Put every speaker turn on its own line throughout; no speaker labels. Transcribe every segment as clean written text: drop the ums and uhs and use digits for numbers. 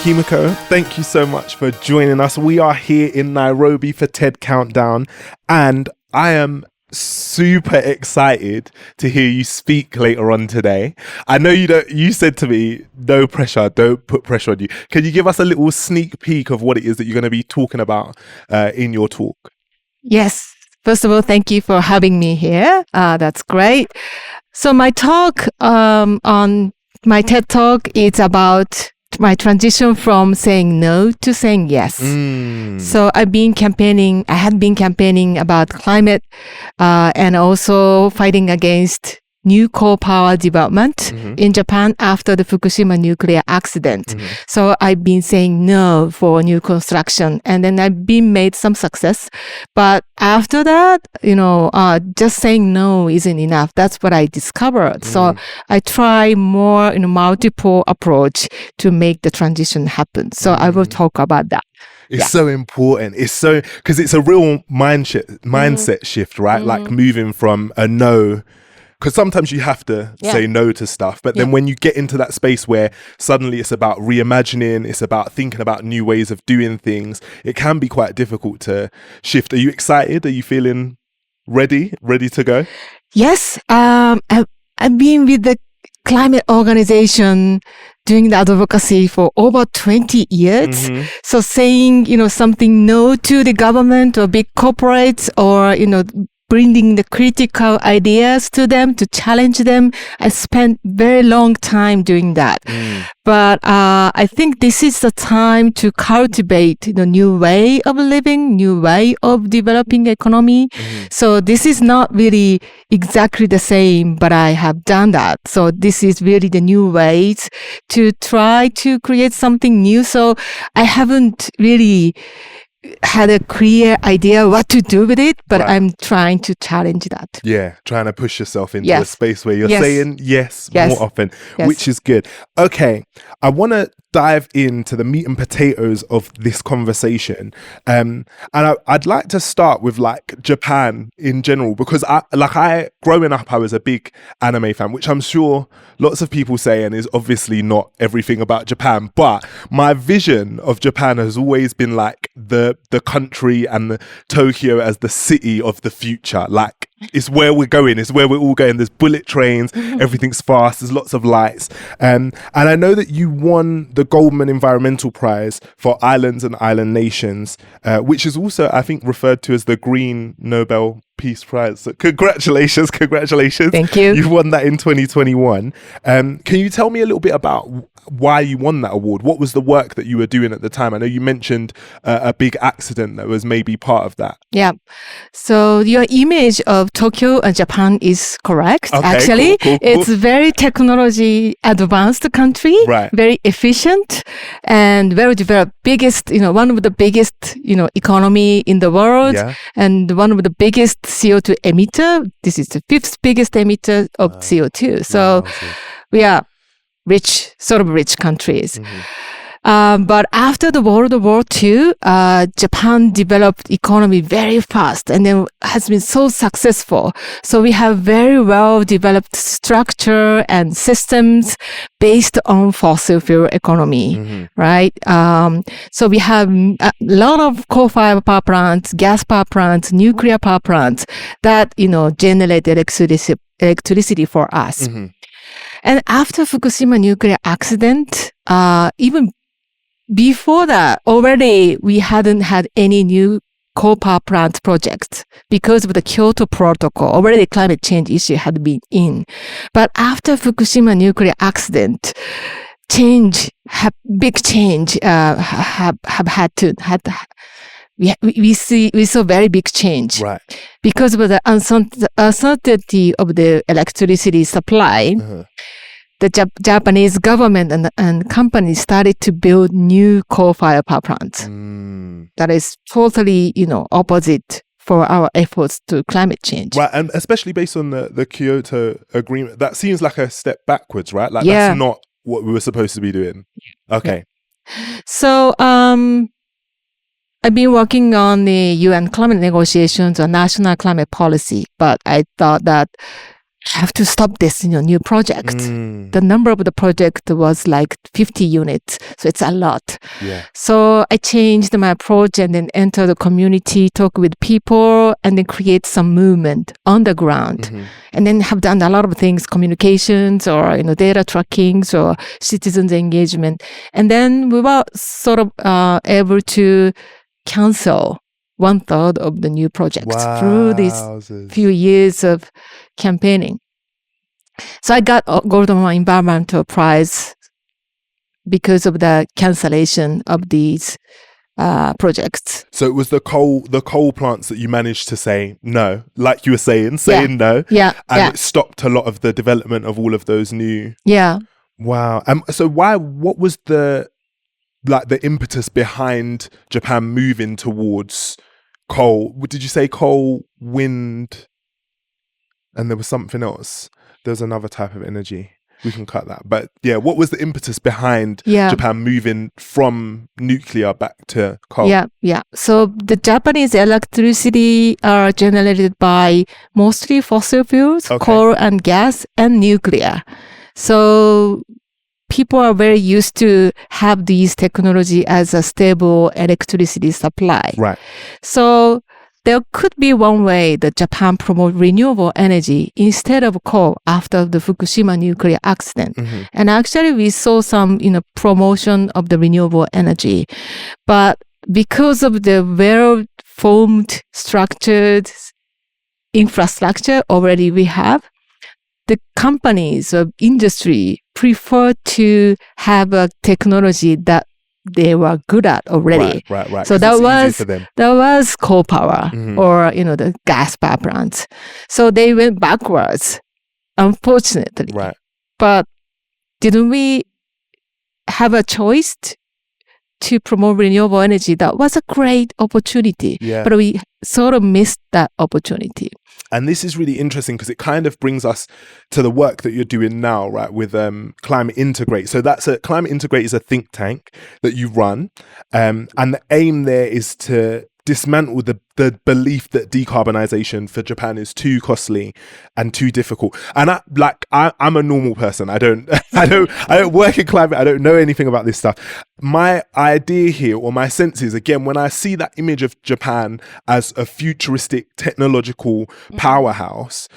Kimiko, thank you so much for joining us. We are here in Nairobi for TED Countdown, and I am super excited to hear you speak later on today. I know you said to me, no pressure, don't put pressure on you. Can you give us a little sneak peek of what it is that you're going to be talking about in your talk?
Yes. First of all, thank you for having me here. That's great. So my talk on my TED Talk is about my transition from saying no to saying yes. So I had been campaigning about climate and also fighting against new coal power development in Japan after the Fukushima nuclear accident. So I've been saying no for new construction, and then I've been made some success. But after that, just saying no isn't enough. That's what I discovered. So I try more multiple approach to make the transition happen. So I will talk about that.
It's so important. It's so, because it's a real mindset shift, right? Like moving from a no, because sometimes you have to say no to stuff. But then when you get into that space where suddenly it's about reimagining, it's about thinking about new ways of doing things, it can be quite difficult to shift. Are you excited? Are you feeling ready to go?
Yes. I've been with the climate organization doing the advocacy for over 20 years. So saying, something no to the government or big corporates or, bringing the critical ideas to them, to challenge them. I spent very long time doing that. But I think this is the time to cultivate the new way of living, new way of developing economy. So this is not really exactly the same, but I have done that. So this is really the new ways to try to create something new. So I haven't really had a clear idea what to do with it, but I'm trying to challenge that. Yeah,
trying to push yourself into a space where you're saying yes more often, which is good. Okay, I want to dive into the meat and potatoes of this conversation. And I'd like to start with like Japan in general, because growing up, I was a big anime fan, which I'm sure lots of people say, and is obviously not everything about Japan. But my vision of Japan has always been like the country and the Tokyo as the city of the future. Like, it's where we're going. It's where we're all going. There's bullet trains. Everything's fast. There's lots of lights. And I know that you won the Goldman Environmental Prize for Islands and Island Nations, which is also, I think, referred to as the Green Nobel Peace Prize. So congratulations.
Thank you.
You won that in 2021. Can you tell me a little bit about why you won that award? What was the work that you were doing at the time? I know you mentioned a big accident that was maybe part of that.
Yeah. So your image of Tokyo and Japan is correct.
Okay,
actually,
cool.
It's very technology advanced country,
right?
Very efficient and very developed. Biggest, one of the biggest, economy in the world, and one of the biggest CO2 emitter. This is the 5th biggest emitter of CO2. So we are rich countries. But after the World War II, Japan developed economy very fast and then has been so successful. So we have very well developed structure and systems based on fossil fuel economy, right? So we have a lot of coal-fired power plants, gas power plants, nuclear power plants that, generate electricity for us. And after Fukushima nuclear accident, even before that, already we hadn't had any new coal power plant projects because of the Kyoto Protocol. Already climate change issue had been in. But after Fukushima nuclear accident, big change we saw very big change,
right?
Because of the uncertainty of the electricity supply. The Japanese government and companies started to build new coal-fired power plants. That is totally, opposite for our efforts to climate change.
Right, and especially based on the Kyoto Agreement, that seems like a step backwards, right? Like that's not what we were supposed to be doing. Okay.
So, I've been working on the UN climate negotiations or national climate policy, but I thought that have to stop this, new project. The number of the project was like 50 units. So it's a lot.
Yeah.
So I changed my approach and then enter the community, talk with people, and then create some movement on the ground. And then have done a lot of things, communications or, data trackings or citizens engagement. And then we were sort of able to cancel 1/3 of the new projects through these few years of campaigning. So I got Goldman Environmental Prize because of the cancellation of these projects.
So it was the coal plants that you managed to say no, like you were saying no.
Yeah.
And it stopped a lot of the development of all of those new.
Yeah.
Wow. So what was the impetus behind Japan moving towards coal? Did you say coal, wind, and there was something else? There's another type of energy. We can cut that. But yeah, what was the impetus behind Japan moving from nuclear back to coal?
Yeah. So the Japanese electricity are generated by mostly fossil fuels, coal and gas, and nuclear. So people are very used to have these technology as a stable electricity supply.
Right.
So there could be one way that Japan promote renewable energy instead of coal after the Fukushima nuclear accident. And actually we saw some, promotion of the renewable energy. But because of the well-formed structured infrastructure already we have, the companies of industry prefer to have a technology that they were good at already.
Right.
So that was coal power or, the gas power plants. So they went backwards, unfortunately.
Right.
But didn't we have a choice to promote renewable energy? That was a great opportunity.
Yeah.
But we sort of missed that opportunity.
And this is really interesting because it kind of brings us to the work that you're doing now, right, with Climate Integrate. So Climate Integrate is a think tank that you run, and the aim there is to dismantle the belief that decarbonisation for Japan is too costly and too difficult. And I'm a normal person. I don't work in climate. I don't know anything about this stuff. My idea here, or my sense is, again, when I see that image of Japan as a futuristic technological powerhouse,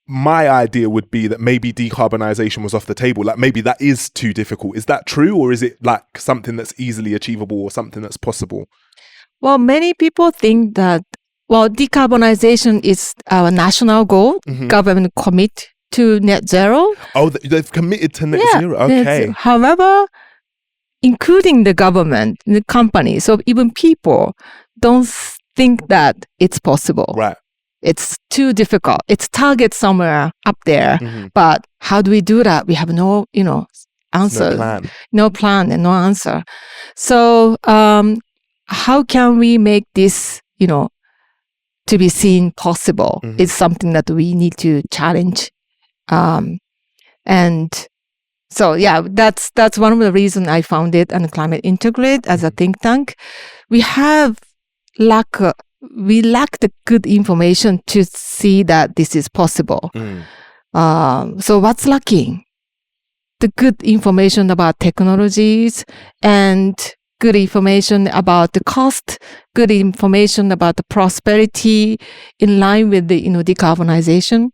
my idea would be that maybe decarbonisation was off the table. Like maybe that is too difficult. Is that true? Or is it like something that's easily achievable or something that's possible?
Well, many people think that, decarbonization is our national goal. Government commit to net zero.
Oh, they've committed to net zero. Okay.
However, including the government, the companies, so even people don't think that it's possible.
Right.
It's too difficult. It's target somewhere up there. But how do we do that? We have no, answer. No plan and no answer. So, how can we make this, to be seen possible? It's something that we need to challenge. And so, that's one of the reasons I founded and Climate Integrate as a think tank. We lack the good information to see that this is possible. So what's lacking? The good information about technologies and good information about the cost, good information about the prosperity in line with the, decarbonization.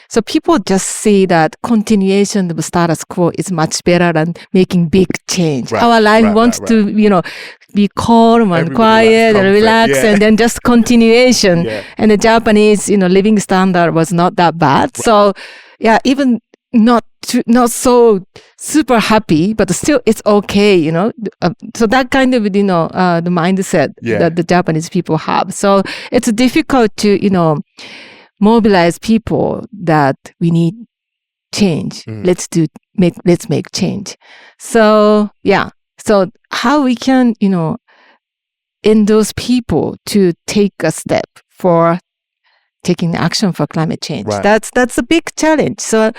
So people just see that continuation of the status quo is much better than making big change. Our life wants to, be calm and quiet and relax and then just continuation. And the Japanese, living standard was not that bad. So even not so super happy, but still it's okay, so that kind of, the mindset that the Japanese people have. So it's difficult to, mobilize people that we need change. Let's make change. So, so how we can, endorse people to take a step for taking action for climate change. That's a big challenge. So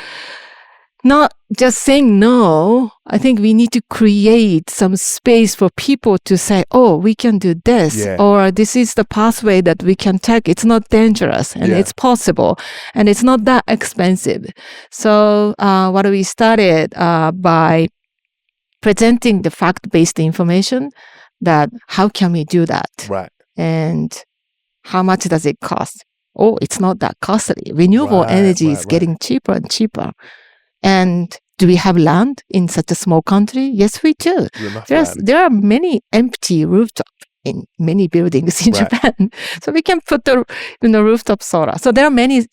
not just saying no. I think we need to create some space for people to say, oh, we can do this, or this is the pathway that we can take. It's not dangerous and it's possible and it's not that expensive. So what we started by presenting the fact-based information that how can we do that?
Right.
And how much does it cost? Oh, it's not that costly. Renewable energy is getting cheaper and cheaper. And do we have land in such a small country? Yes, we do. There are many empty rooftops in many buildings in Japan. So we can put the rooftop solar. So there are many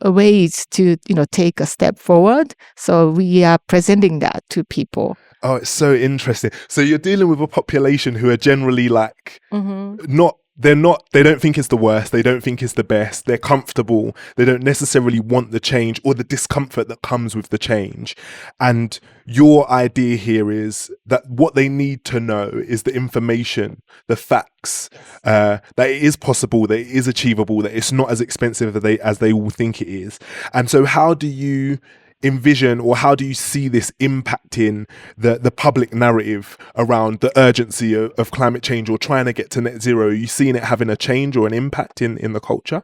ways to take a step forward. So we are presenting that to people.
Oh, it's so interesting. So you're dealing with a population who are generally like they don't think it's the worst. They don't think it's the best. They're comfortable. They don't necessarily want the change or the discomfort that comes with the change. And your idea here is that what they need to know is the information, the facts, that it is possible, that it is achievable, that it's not as expensive as they all think it is. And so how do you envision, or how do you see this impacting the public narrative around the urgency of climate change or trying to get to net zero? Are you seeing it having a change or an impact in the culture?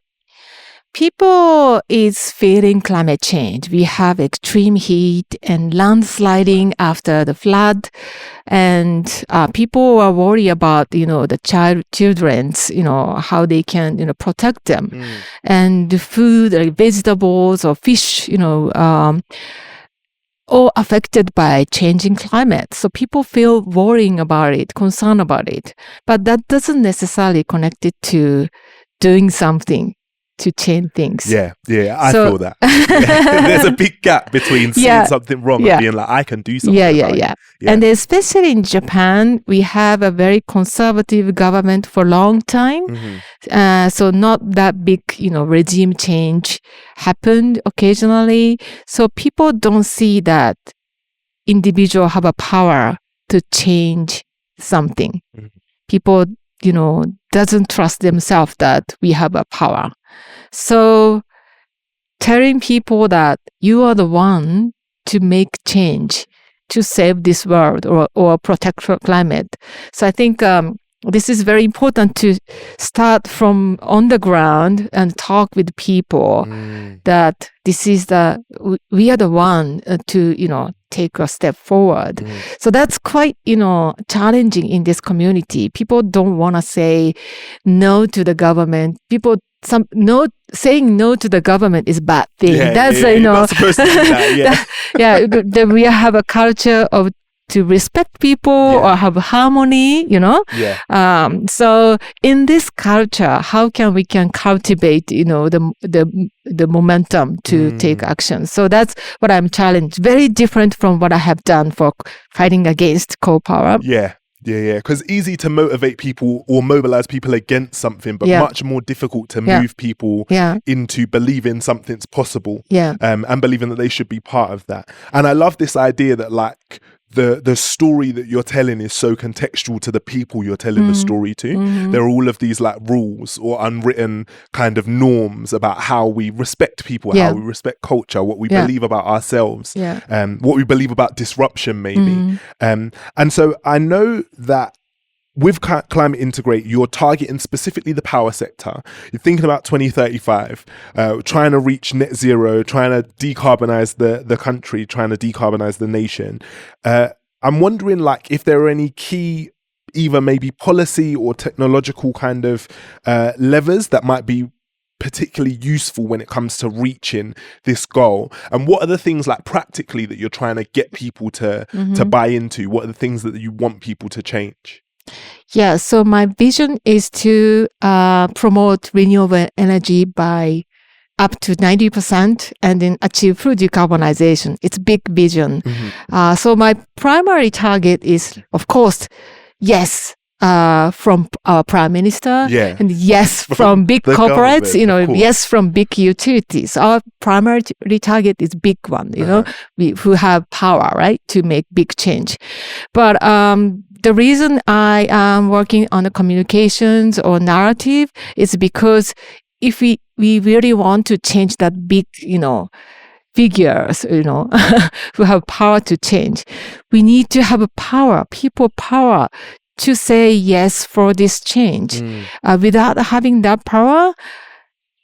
People is feeling climate change. We have extreme heat and landsliding after the flood, and people are worried about the children's how they can protect them, and the food like vegetables or fish all affected by changing climate. So people feel worrying about it, concerned about it, but that doesn't necessarily connect it to doing something to change things.
I feel that. There's a big gap between seeing something wrong and being like, I can do something.
And especially in Japan, we have a very conservative government for a long time. So not that big, regime change happened occasionally. So people don't see that individual have a power to change something. People, doesn't trust themselves that we have a power. So telling people that you are the one to make change, to save this world or protect climate. So I think this is very important to start from on the ground and talk with people that this is we are the one to, take a step forward. So that's quite, challenging in this community. People don't want to say no to the government. Saying no to the government is a bad thing. That's
you're not supposed to do that.
We have a culture of to respect people or have harmony, So in this culture, how can we cultivate, the momentum to take action? So that's what I'm challenged. Very different from what I have done for fighting against coal power.
Because easy to motivate people or mobilize people against something, but much more difficult to move people into believing something's possible and believing that they should be part of that. And I love this idea that like the story that you're telling is so contextual to the people you're telling the story to. There are all of these like rules or unwritten kind of norms about how we respect people, how we respect culture, what we believe about ourselves, what we believe about disruption maybe. And so I know that with Climate Integrate, you're targeting specifically the power sector. You're thinking about 2035, trying to reach net zero, trying to decarbonize the country, trying to decarbonize the nation. I'm wondering, like, if there are any key, either maybe policy or technological kind of levers that might be particularly useful when it comes to reaching this goal. And what are the things like practically that you're trying to get people to buy into? What are the things that you want people to change?
Yeah, so my vision is to promote renewable energy by up to 90% and then achieve full decarbonization. It's a big vision. So my primary target is, of course, yes, from our prime minister, and yes, from big corporates, yes, from big utilities. Our primary target is big one, who have power, right, to make big change. But the reason I am working on the communications or narrative is because if we really want to change that big, figures, who have power to change. We need to have people power to say yes for this change. Without having that power,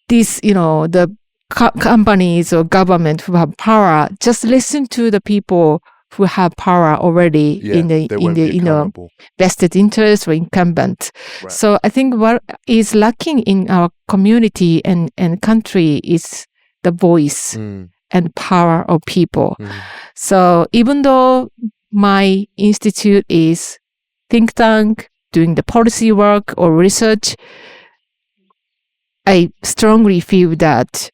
the companies or government who have power just listen to the people who have power already in the vested interest or incumbent. Right. So I think what is lacking in our community and country is the voice and power of people. So even though my institute is think tank doing the policy work or research, I strongly feel that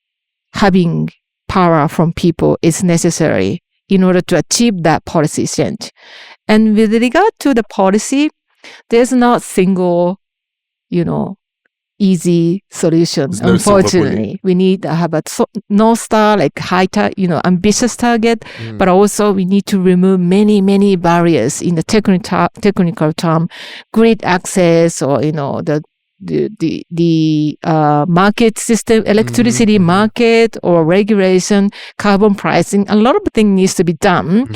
having power from people is necessary in order to achieve that policy change. And with regard to the policy, there's not single, easy solution. Unfortunately, we need to have a North Star, like ambitious target, but also we need to remove many, many barriers in the technical term, grid access or, the market system, electricity market or regulation, carbon pricing. A lot of things needs to be done.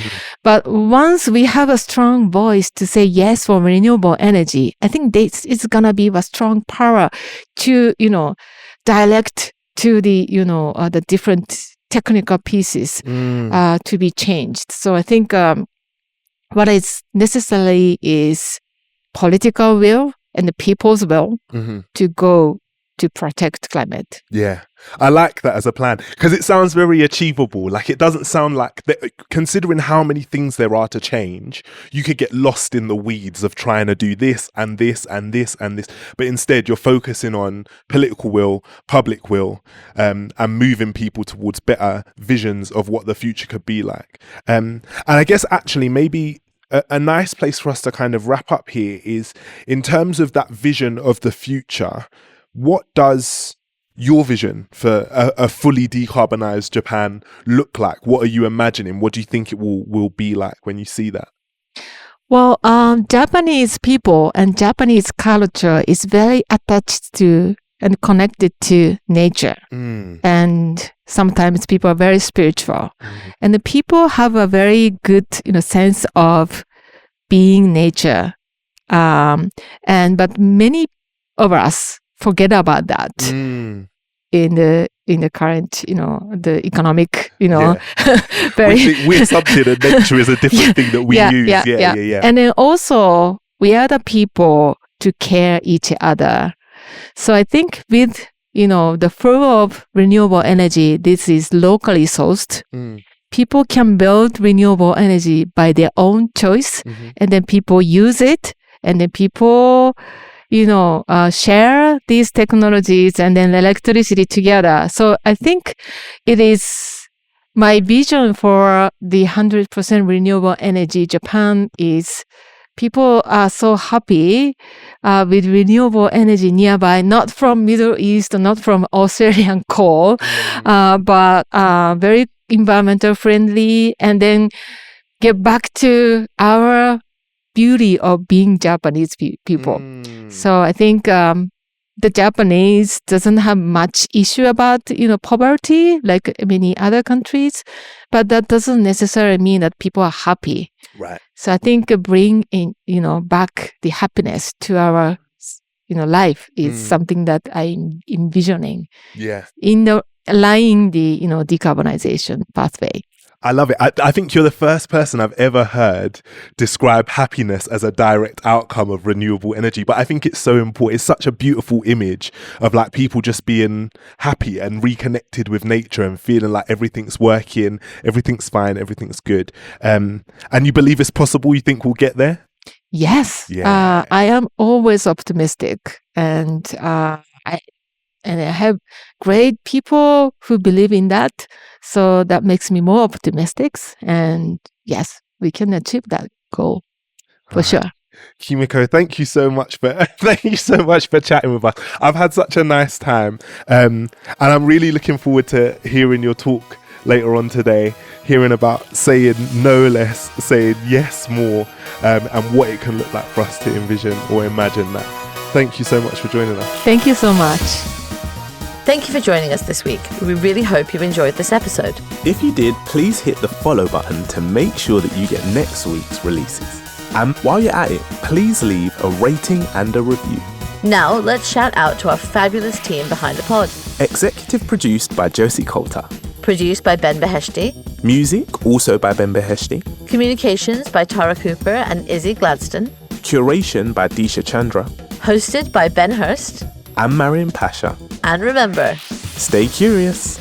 But once we have a strong voice to say yes for renewable energy, I think this is gonna be a strong power to direct to the different technical pieces to be changed. So I think what is necessary is political will and the people's will to go to protect climate.
Yeah, I like that as a plan because it sounds very achievable. Like it doesn't sound like, considering how many things there are to change, you could get lost in the weeds of trying to do this and this and this and this. But instead, you're focusing on political will, public will, and moving people towards better visions of what the future could be like. And I guess actually maybe a nice place for us to kind of wrap up here is in terms of that vision of the future. What does your vision for a fully decarbonized Japan look like? What are you imagining? What do you think it will be like when you see that?
Well, Japanese people and Japanese culture is very attached to and connected to nature. And sometimes people are very spiritual. And the people have a very good, sense of being nature. But many of us forget about that in the current, the economic,
very we're something and nature is a different thing that we use. Yeah.
And then also we are the people to care each other. So I think with, the flow of renewable energy, this is locally sourced. People can build renewable energy by their own choice, and then people use it, and then people, share these technologies and then electricity together. So I think it is my vision for the 100% renewable energy Japan is people are so happy with renewable energy nearby, not from Middle East, not from Australian coal, but very environmental friendly, and then get back to our beauty of being Japanese people. So I think the Japanese doesn't have much issue about, poverty like many other countries, but that doesn't necessarily mean that people are happy.
Right.
So I think bring in, back the happiness to our, life is something that I'm envisioning.
Yeah.
Aligning the, decarbonization pathway.
I love it. I think you're the first person I've ever heard describe happiness as a direct outcome of renewable energy. But I think it's so important. It's such a beautiful image of like people just being happy and reconnected with nature and feeling like everything's working, everything's fine, everything's good. And you believe it's possible? You think we'll get there?
Yes. Yeah. I am always optimistic, and I have great people who believe in that. So that makes me more optimistic. And yes, we can achieve that goal for sure.
Kimiko, thank you so much for chatting with us. I've had such a nice time. And I'm really looking forward to hearing your talk later on today, hearing about saying no less, saying yes more, and what it can look like for us to envision or imagine that. Thank you so much for joining us.
Thank you so much.
Thank you for joining us this week. We really hope you enjoyed this episode.
If you did, please hit the follow button to make sure that you get next week's releases. And while you're at it, please leave a rating and a review.
Now, let's shout out to our fabulous team behind the pod.
Executive produced by Josie Colter.
Produced by Ben Beheshti.
Music also by Ben Beheshti.
Communications by Tara Cooper and Izzy Gladstone.
Curation by Disha Chandra.
Hosted by Ben Hurst.
And Mariam Pasha.
And remember,
stay curious.